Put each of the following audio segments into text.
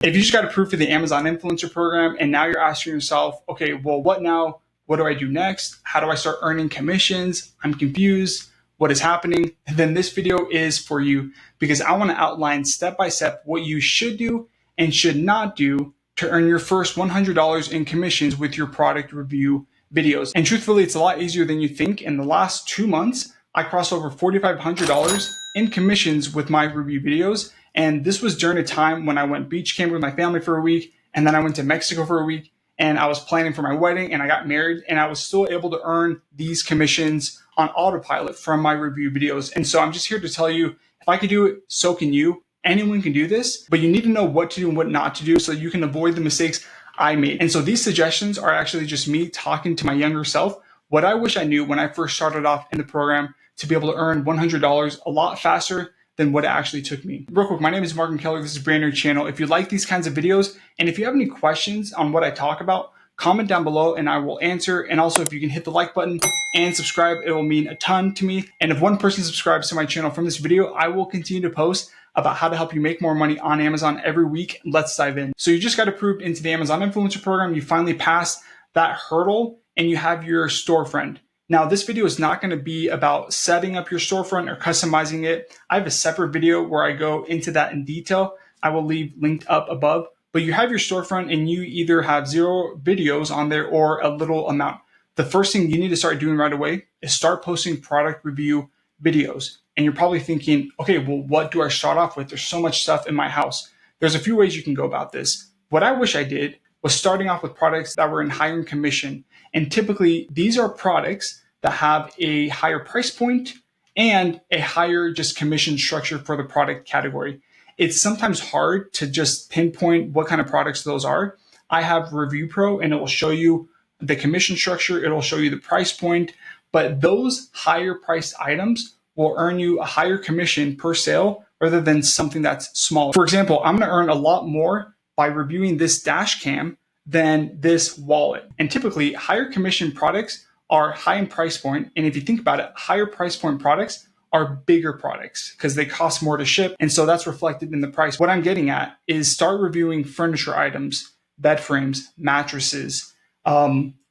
If you just got approved for the Amazon Influencer Program and now you're asking yourself, okay, well, what now? What do I do next? How do I start earning commissions? I'm confused. What is happening? Then this video is for you, because I want to outline step by step what you should do and should not do to earn your first $100 in commissions with your product review videos. And truthfully, it's a lot easier than you think. In the last 2 months, I crossed over $4,500 in commissions with my review videos. And this was during a time when I went beach camping with my family for a week, and then I went to Mexico for a week, and I was planning for my wedding, and I got married, and I was still able to earn these commissions on autopilot from my review videos. And so I'm just here to tell you, if I could do it, so can you. Anyone can do this, but you need to know what to do and what not to do so you can avoid the mistakes I made. And so these suggestions are actually just me talking to my younger self, what I wish I knew when I first started off in the program to be able to earn $100 a lot faster than what it actually took me. Real quick, my name is Mkkellar. This is a brand new channel. If you like these kinds of videos, and if you have any questions on what I talk about, comment down below and I will answer. And also, if you can hit the like button and subscribe, it will mean a ton to me. And if one person subscribes to my channel from this video, I will continue to post about how to help you make more money on Amazon every week. Let's dive in. So you just got approved into the Amazon Influencer Program. You finally passed that hurdle and you have your storefront. Now, this video is not going to be about setting up your storefront or customizing it. I have a separate video where I go into that in detail. I will leave linked up above. But you have your storefront and you either have 0 videos on there or a little amount. The first thing you need to start doing right away is start posting product review videos. And you're probably thinking, okay, well, what do I start off with? There's so much stuff in my house. There's a few ways you can go about this. What I wish I did was starting off with products that were in higher commission. And typically these are products that have a higher price point and a higher just commission structure for the product category. It's sometimes hard to just pinpoint what kind of products those are. I have Review Pro and it will show you the commission structure. It'll show you the price point, but those higher priced items will earn you a higher commission per sale rather than something that's smaller. For example, I'm going to earn a lot more by reviewing this dash cam than this wallet. And typically higher commission products are high in price point. And if you think about it, higher price point products are bigger products because they cost more to ship. And so that's reflected in the price. What I'm getting at is start reviewing furniture items, bed frames, mattresses,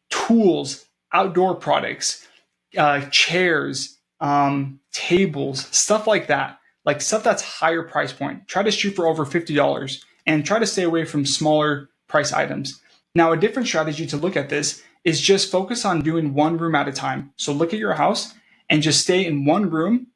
tools, outdoor products, chairs, tables, stuff like that, like stuff that's higher price point. Try to shoot for over $50 and try to stay away from smaller price items. Now, a different strategy to look at this is just focus on doing one room at a time. So look at your house and just stay in one room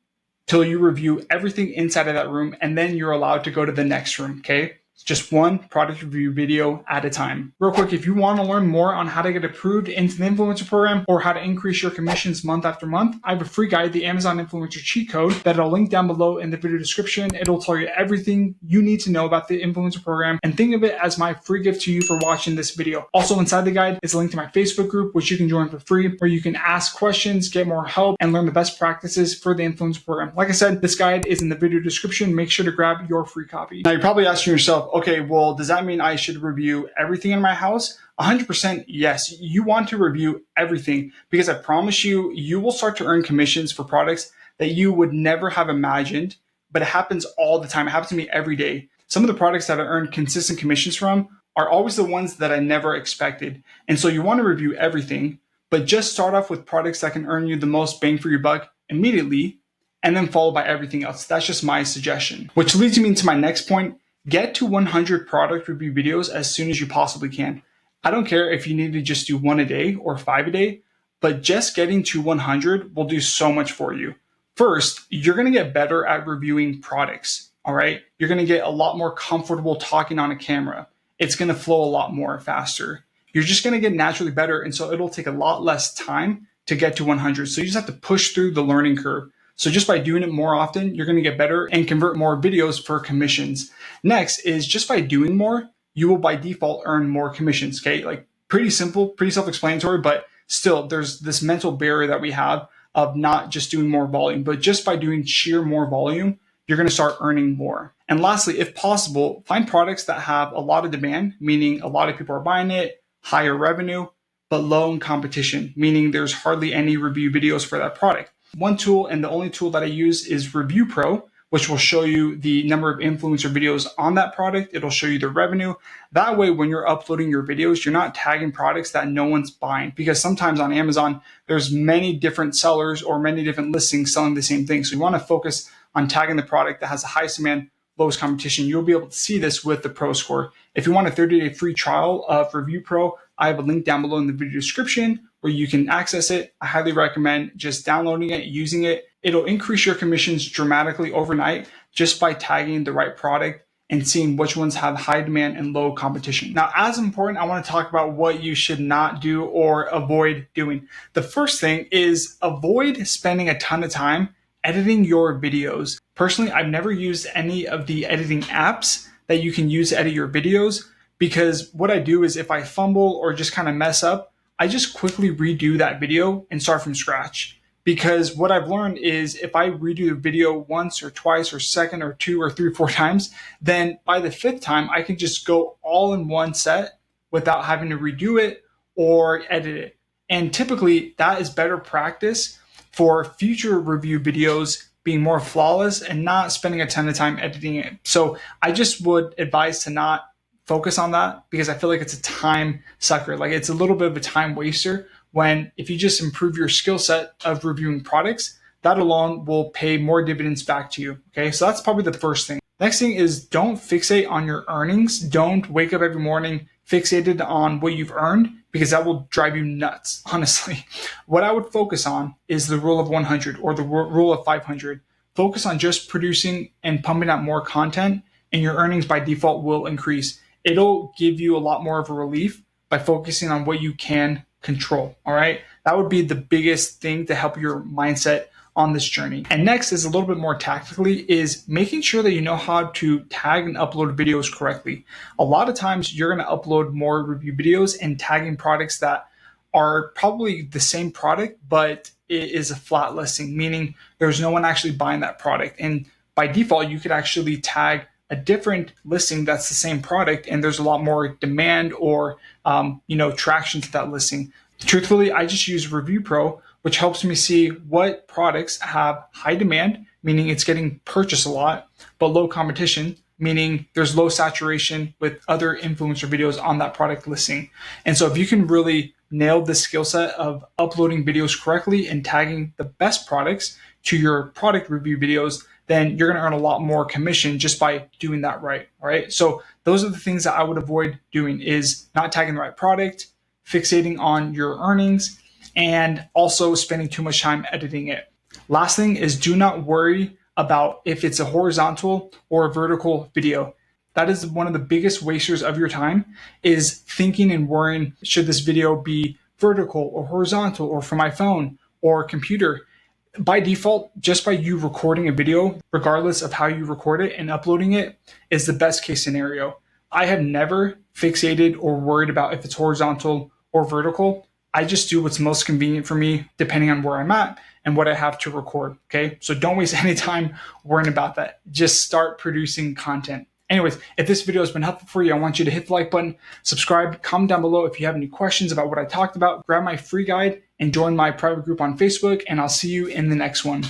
till you review everything inside of that room. And then you're allowed to go to the next room. Okay. It's just one product review video at a time. Real quick, if you want to learn more on how to get approved into the influencer program or how to increase your commissions month after month, I have a free guide, the Amazon Influencer Cheat Code, that I'll link down below in the video description. It'll tell you everything you need to know about the influencer program, and think of it as my free gift to you for watching this video. Also inside the guide is a link to my Facebook group, which you can join for free, where you can ask questions, get more help, and learn the best practices for the influencer program. Like I said, this guide is in the video description. Make sure to grab your free copy. Now, you're probably asking yourself, okay, well, does that mean I should review everything in my house? 100% yes. You want to review everything because I promise you, you will start to earn commissions for products that you would never have imagined, but it happens all the time. It happens to me every day. Some of the products that I earn consistent commissions from are always the ones that I never expected. And so you want to review everything, but just start off with products that can earn you the most bang for your buck immediately, and then followed by everything else. That's just my suggestion. Which leads me into my next point. Get to 100 product review videos as soon as you possibly can. I don't care if you need to just do 1 a day or 5 a day, but just getting to 100 will do so much for you. First, you're going to get better at reviewing products. All right. You're going to get a lot more comfortable talking on a camera. It's going to flow a lot more faster. You're just going to get naturally better. And so it'll take a lot less time to get to 100. So you just have to push through the learning curve. So just by doing it more often, you're going to get better and convert more videos for commissions. Next is just by doing more, you will by default earn more commissions. Okay. Like pretty simple, pretty self-explanatory, but still there's this mental barrier that we have of not just doing more volume, but just by doing sheer more volume, you're going to start earning more. And lastly, if possible, find products that have a lot of demand, meaning a lot of people are buying it, higher revenue, but low in competition, meaning there's hardly any review videos for that product. One tool and the only tool that I use is Review Pro, which will show you the number of influencer videos on that product. It'll show you the revenue. That way, when you're uploading your videos, you're not tagging products that no one's buying, because sometimes on Amazon, there's many different sellers or many different listings selling the same thing. So you want to focus on tagging the product that has the highest demand, lowest competition. You'll be able to see this with the Pro Score. If you want a 30-day free trial of Review Pro, I have a link down below in the video description where you can access it. I highly recommend just downloading it, using it. It'll increase your commissions dramatically overnight just by tagging the right product and seeing which ones have high demand and low competition. Now, as important, I want to talk about what you should not do or avoid doing. The first thing is avoid spending a ton of time editing your videos. Personally, I've never used any of the editing apps that you can use to edit your videos, because what I do is if I fumble or just kind of mess up, I just quickly redo that video and start from scratch. Because what I've learned is if I redo the video once or twice or second or 2 or 3 or 4 times, then by the 5th time, I can just go all in one set without having to redo it or edit it. And typically that is better practice for future review videos being more flawless and not spending a ton of time editing it. So I just would advise to not focus on that, because I feel like it's a time sucker. Like, it's a little bit of a time waster, when if you just improve your skill set of reviewing products, that alone will pay more dividends back to you. Okay, so that's probably the first thing. Next thing is don't fixate on your earnings. Don't wake up every morning fixated on what you've earned, because that will drive you nuts, honestly. What I would focus on is the rule of 100 or the rule of 500. Focus on just producing and pumping out more content, and your earnings by default will increase. It'll give you a lot more of a relief by focusing on what you can control. All right. That would be the biggest thing to help your mindset on this journey. And next is a little bit more tactically, is making sure that you know how to tag and upload videos correctly. A lot of times you're going to upload more review videos and tagging products that are probably the same product, but it is a flat listing, meaning there's no one actually buying that product. And by default, you could actually tag a different listing that's the same product, and there's a lot more demand or traction to that listing. Truthfully, I just use Review Pro, which helps me see what products have high demand, meaning it's getting purchased a lot, but low competition, meaning there's low saturation with other influencer videos on that product listing. And so if you can really nail the skill set of uploading videos correctly and tagging the best products to your product review videos, then you're going to earn a lot more commission just by doing that right. All right. So those are the things that I would avoid doing, is not tagging the right product, fixating on your earnings, and also spending too much time editing it. Last thing is, do not worry about if it's a horizontal or a vertical video. That is one of the biggest wasters of your time, is thinking and worrying, should this video be vertical or horizontal or for my phone or computer? By default, just by you recording a video, regardless of how you record it and uploading it, is the best case scenario. I have never fixated or worried about if it's horizontal or vertical. I just do what's most convenient for me, depending on where I'm at and what I have to record. Okay, so don't waste any time worrying about that. Just start producing content. Anyways, if this video has been helpful for you, I want you to hit the like button, subscribe, comment down below if you have any questions about what I talked about, grab my free guide and join my private group on Facebook, and I'll see you in the next one.